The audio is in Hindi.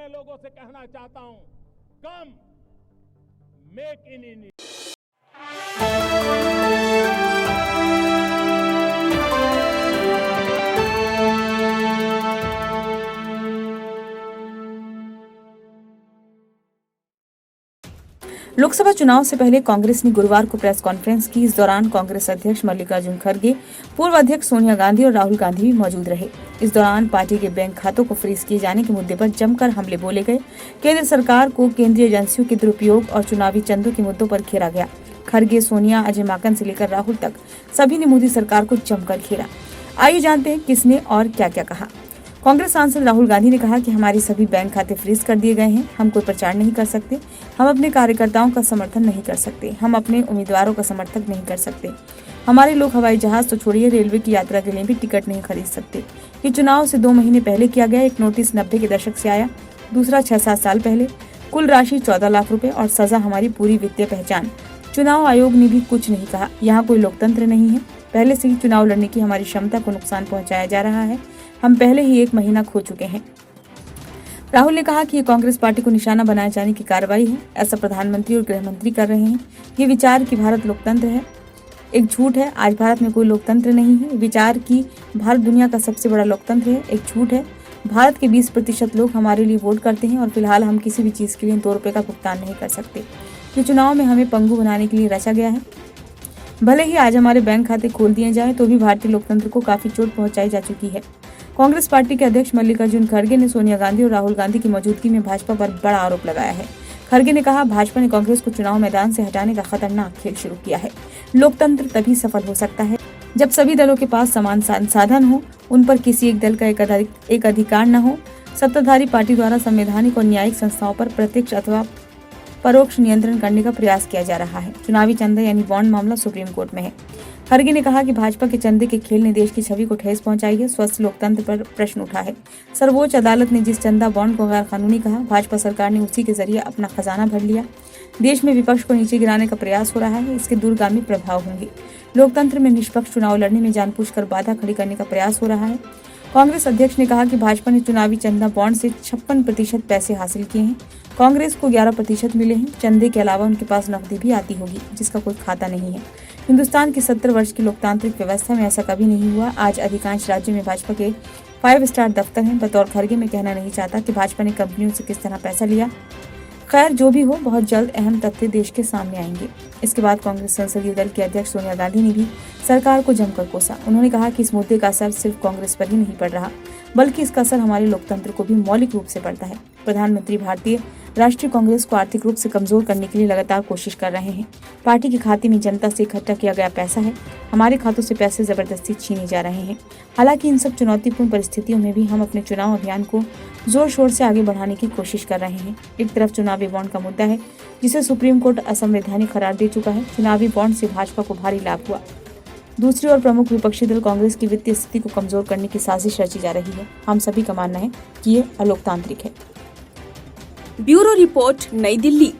लोगों से कहना चाहता हूं, कम मेक इन इंडिया। लोकसभा चुनाव से पहले कांग्रेस ने गुरुवार को प्रेस कॉन्फ्रेंस की। इस दौरान कांग्रेस अध्यक्ष मल्लिकार्जुन खड़गे, पूर्व अध्यक्ष सोनिया गांधी और राहुल गांधी भी मौजूद रहे। इस दौरान पार्टी के बैंक खातों को फ्रीज किए जाने के मुद्दे पर जमकर हमले बोले गए। केंद्र सरकार को केंद्रीय एजेंसियों के दुरुपयोग और चुनावी चंदों के मुद्दों पर घेरा गया। खड़गे, सोनिया, अजय माकन से लेकर राहुल तक सभी ने मोदी सरकार को जमकर घेरा। आइए जानते हैं किसने और क्या क्या कहा। कांग्रेस सांसद राहुल गांधी ने कहा कि हमारे सभी बैंक खाते फ्रीज कर दिए गए हैं। हम कोई प्रचार नहीं कर सकते, हम अपने कार्यकर्ताओं का समर्थन नहीं कर सकते, हम अपने उम्मीदवारों का समर्थन नहीं कर सकते। हमारे लोग हवाई जहाज तो छोड़िए, रेलवे की यात्रा के लिए भी टिकट नहीं खरीद सकते। ये चुनाव से 2 महीने पहले किया गया एक नोटिस 90 के दशक से आया, दूसरा 6-7 साल पहले। कुल राशि 14 लाख रुपए और सजा हमारी पूरी वित्तीय पहचान। चुनाव आयोग ने भी कुछ नहीं कहा। यहाँ कोई लोकतंत्र नहीं है। पहले से ही चुनाव लड़ने की हमारी क्षमता को नुकसान पहुंचाया जा रहा है। हम पहले ही 1 महीना खो चुके हैं। राहुल ने कहा कि ये कांग्रेस पार्टी को निशाना बनाए जाने की कार्रवाई है। ऐसा प्रधानमंत्री और गृह मंत्री कर रहे हैं। ये विचार कि भारत लोकतंत्र है एक झूठ है। आज भारत में कोई लोकतंत्र नहीं है। विचार कि भारत दुनिया का सबसे बड़ा लोकतंत्र है एक झूठ है। भारत के 20% लोग हमारे लिए वोट करते हैं और फिलहाल हम किसी भी चीज के लिए 2 रुपए का भुगतान नहीं कर सकते। ये चुनाव में हमें पंगु बनाने के लिए रचा गया है। भले ही आज हमारे बैंक खाते खोल दिए जाए तो भी भारतीय लोकतंत्र को काफी चोट पहुंचाई जा चुकी है। कांग्रेस पार्टी के अध्यक्ष मल्लिकार्जुन खड़गे ने सोनिया गांधी और राहुल गांधी की मौजूदगी में भाजपा पर बड़ा आरोप लगाया है। खड़गे ने कहा, भाजपा ने कांग्रेस को चुनाव मैदान से हटाने का खतरनाक खेल शुरू किया है। लोकतंत्र तभी सफल हो सकता है जब सभी दलों के पास समान संसाधन हो, उन पर किसी एक दल का एक अधिकार न हो। सत्ताधारी पार्टी द्वारा संवैधानिक और न्यायिक संस्थाओं पर प्रत्यक्ष अथवा परोक्ष नियंत्रण करने का प्रयास किया जा रहा है। चुनावी चंदा यानी बॉन्ड मामला सुप्रीम कोर्ट में है। खड़गे ने कहा कि भाजपा के चंदे के खेल ने देश की छवि को ठेस पहुंचाई है। स्वस्थ लोकतंत्र पर प्रश्न उठा है। सर्वोच्च अदालत ने जिस चंदा बॉन्ड को गैर कानूनी कहा, भाजपा सरकार ने उसी के जरिए अपना खजाना भर लिया। देश में विपक्ष को नीचे गिराने का प्रयास हो रहा है। इसके दूरगामी प्रभाव होंगे। लोकतंत्र में निष्पक्ष चुनाव लड़ने में जानबूझकर बाधा खड़ी करने का प्रयास हो रहा है। कांग्रेस अध्यक्ष ने कहा कि भाजपा ने चुनावी चंदा बॉन्ड से 56% पैसे हासिल किए हैं। कांग्रेस को 11% मिले हैं। चंदे के अलावा उनके पास नकदी भी आती होगी जिसका कोई खाता नहीं है। हिंदुस्तान की 70 वर्ष की लोकतांत्रिक व्यवस्था में ऐसा कभी नहीं हुआ। आज अधिकांश राज्यों में भाजपा के 5 स्टार दफ्तर हैं। बतौर खड़गे मैं कहना नहीं चाहता कि भाजपा ने कंपनियों से किस तरह पैसा लिया। खैर, जो भी हो, बहुत जल्द अहम तथ्य देश के सामने आएंगे। इसके बाद कांग्रेस संसदीय दल की अध्यक्ष सोनिया गांधी ने भी सरकार को जमकर कोसा। उन्होंने कहा कि इस मुद्दे का असर सिर्फ कांग्रेस पर ही नहीं पड़ रहा, बल्कि इसका असर हमारे लोकतंत्र को भी मौलिक रूप से पड़ता है। प्रधानमंत्री भारतीय राष्ट्रीय कांग्रेस को आर्थिक रूप से कमजोर करने के लिए लगातार कोशिश कर रहे हैं। पार्टी के खाते में जनता से इकट्ठा किया गया पैसा है। हमारे खातों से पैसे जबरदस्ती छीने जा रहे हैं। हालांकि इन सब चुनौतीपूर्ण परिस्थितियों में भी हम अपने चुनाव अभियान को जोर शोर से आगे बढ़ाने की कोशिश कर रहे हैं। एक तरफ चुनावी बॉन्ड का मुद्दा है जिसे सुप्रीम कोर्ट असंवैधानिक करार दे चुका है। चुनावी बॉन्ड से भाजपा को भारी लाभ हुआ। दूसरी ओर प्रमुख विपक्षी दल कांग्रेस की वित्तीय स्थिति को कमजोर करने की साजिश रची जा रही है। हम सभी का मानना है कि ये अलोकतांत्रिक है। ब्यूरो रिपोर्ट, नई दिल्ली।